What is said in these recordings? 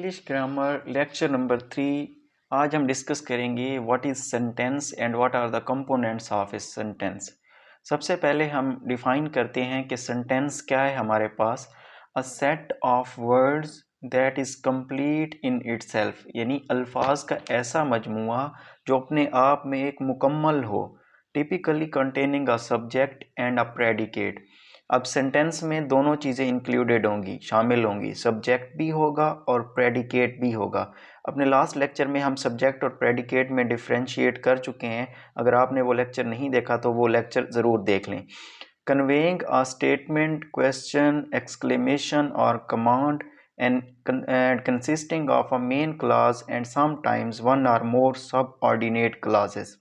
English grammar lecture number 3। आज हम discuss करेंगे what is sentence and what are the components of a sentence. सबसे पहले हम डिफाइन करते हैं कि सेंटेंस क्या है। हमारे पास a set of words that is complete in itself, यानी अल्फाज का ऐसा मजमुआ जो अपने आप में एक मुकम्मल हो, typically containing a subject and a predicate. अब सेंटेंस में दोनों चीज़ें इंक्लूडेड होंगी, शामिल होंगी, सब्जेक्ट भी होगा और प्रेडिकेट भी होगा। अपने लास्ट लेक्चर में हम सब्जेक्ट और प्रेडिकेट में डिफ्रेंशिएट कर चुके हैं। अगर आपने वो लेक्चर नहीं देखा तो वो लेक्चर ज़रूर देख लें। Conveying a statement, question, exclamation और command and consisting of a main clause and sometimes one or more subordinate clauses।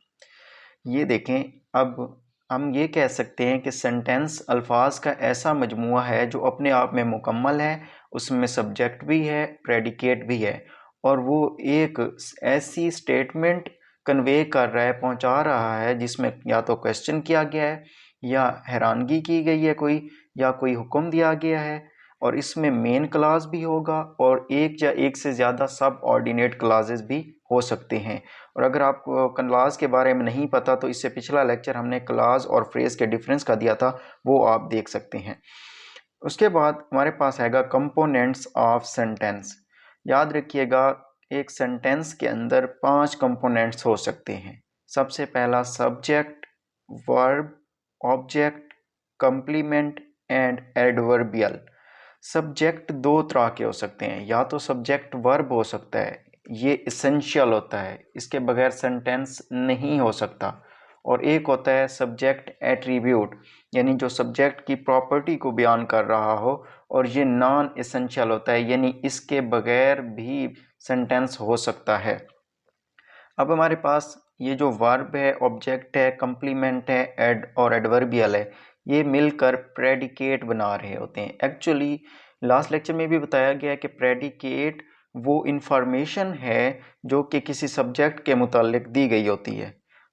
ये देखें, अब हम ये कह सकते हैं कि सेंटेंस अल्फाज का ऐसा मजमुआ है जो अपने आप में मुकम्मल है, उसमें सब्जेक्ट भी है, प्रेडिकेट भी है, और वो एक ऐसी स्टेटमेंट कन्वे कर रहा है, पहुंचा रहा है, जिसमें या तो क्वेश्चन किया गया है या हैरानगी की गई है कोई, या कोई हुक्म दिया गया है, और इसमें मेन क्लास भी होगा और एक या एक से ज़्यादा सब ऑर्डिनेट क्लासेस भी हो सकते हैं। और अगर आपको क्लास के बारे में नहीं पता तो इससे पिछला लेक्चर हमने क्लास और फ्रेज के डिफरेंस का दिया था, वो आप देख सकते हैं। उसके बाद हमारे पास हैगा कंपोनेंट्स ऑफ सेंटेंस। याद रखिएगा, एक सेंटेंस के अंदर 5 कंपोनेंट्स हो सकते हैं। सबसे पहला subject, verb, object, complement and adverbial. Subject दो तरह के हो सकते हैं, या तो सब्जेक्ट वर्ब हो सकता है, ये इसेंशियल होता है, इसके बगैर सेंटेंस नहीं हो सकता, और एक होता है सब्जेक्ट एट्रीब्यूट, यानी जो सब्जेक्ट की प्रॉपर्टी को बयान कर रहा हो, और ये नॉन इसेंशियल होता है, यानी इसके बगैर भी सेंटेंस हो सकता है। अब हमारे पास ये जो वर्ब है, ऑब्जेक्ट है, कंप्लीमेंट है, एड और एडवर्बियल है, ये मिलकर प्रेडिकेट बना रहे होते हैं। एक्चुअली लास्ट लेक्चर में भी बताया गया है कि प्रेडिकेट वो इंफॉर्मेशन है जो कि किसी सब्जेक्ट के मुतालिक दी गई होती है।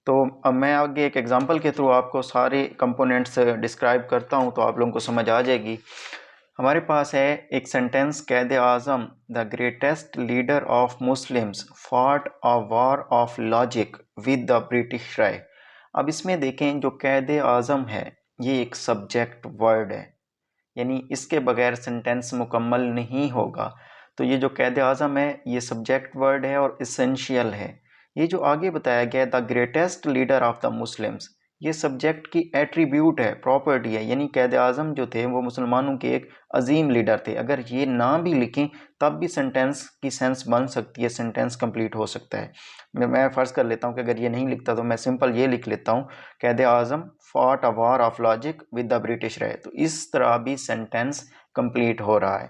तो अब मैं आगे एक एग्जांपल के थ्रू आपको सारे कंपोनेंट्स डिस्क्राइब करता हूँ तो आप लोगों को समझ आ जाएगी। हमारे पास है एक sentence, Quaid Azam the greatest leader of Muslims fought a war of logic with the British Raj. अब इसमें देखें, जो कैद आज़म है ये एक सब्जेक्ट वर्ड है, यानी इसके बगैर सेंटेंस मुकम्मल नहीं होगा। तो ये जो कैद आज़म है ये सब्जेक्ट वर्ड है और इसेंशियल है। ये जो आगे बताया गया the greatest leader of the Muslims, ये सब्जेक्ट की एट्रीब्यूट है, प्रॉपर्टी है, यानी कैद आज़म जो थे वो मुसलमानों के एक अजीम लीडर थे। अगर ये ना भी लिखें तब भी सेंटेंस की सेंस बन सकती है, सेंटेंस कंप्लीट हो सकता है। मैं फ़र्ज़ कर लेता हूँ कि अगर ये नहीं लिखता तो मैं सिंपल ये लिख लेता हूँ, Quaid Azam fought a war of logic with the British Raj. तो इस तरह भी सेंटेंस कंप्लीट हो रहा है।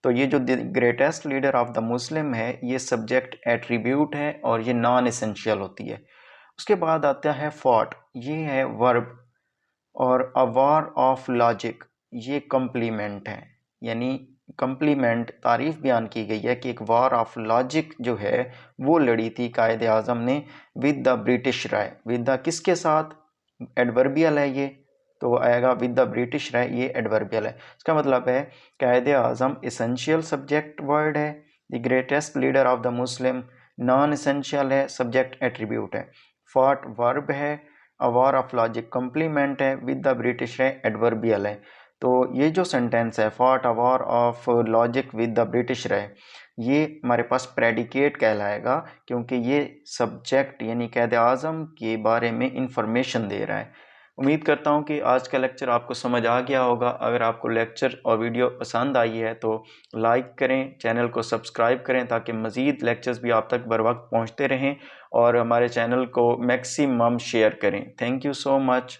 तो ये जो greatest leader of the Muslim है ये सब्जेक्ट एट्रीब्यूट है और ये नॉन एसेंशियल होती है। उसके बाद आता है फॉट, ये है वर्ब, और अ वॉर ऑफ लॉजिक ये कंप्लीमेंट है, यानी कंप्लीमेंट तारीफ बयान की गई है कि एक वॉर ऑफ लॉजिक जो है वो लड़ी थी कायद आज़म ने विद द ब्रिटिश राय। विद द किसके साथ, एडवर्बियल है ये, तो आएगा विद द ब्रिटिश राय, ये एडवर्बियल है। इसका मतलब है कायद आज़म एसेंशियल सब्जेक्ट वर्ड है, the greatest leader of the Muslim non essential है, सब्जेक्ट एट्रीब्यूट है, फॉट वर्ब है, अ वॉर ऑफ लॉजिक कंप्लीमेंट है, विद द ब्रिटिश है, एडवर्बियल है। तो ये जो सेंटेंस है fought a war of logic with the British है, ये हमारे पास प्रेडिकेट कहलाएगा, क्योंकि ये सब्जेक्ट यानी कैद आज़म के बारे में इंफॉर्मेशन दे रहा है। उम्मीद करता हूँ कि आज का लेक्चर आपको समझ आ गया होगा। अगर आपको लेक्चर और वीडियो पसंद आई है तो लाइक करें, चैनल को सब्सक्राइब करें ताकि मज़ीद लेक्चर्स भी आप तक बर वक्त पहुँचते रहें, और हमारे चैनल को मैक्सिमम शेयर करें। Thank you so much.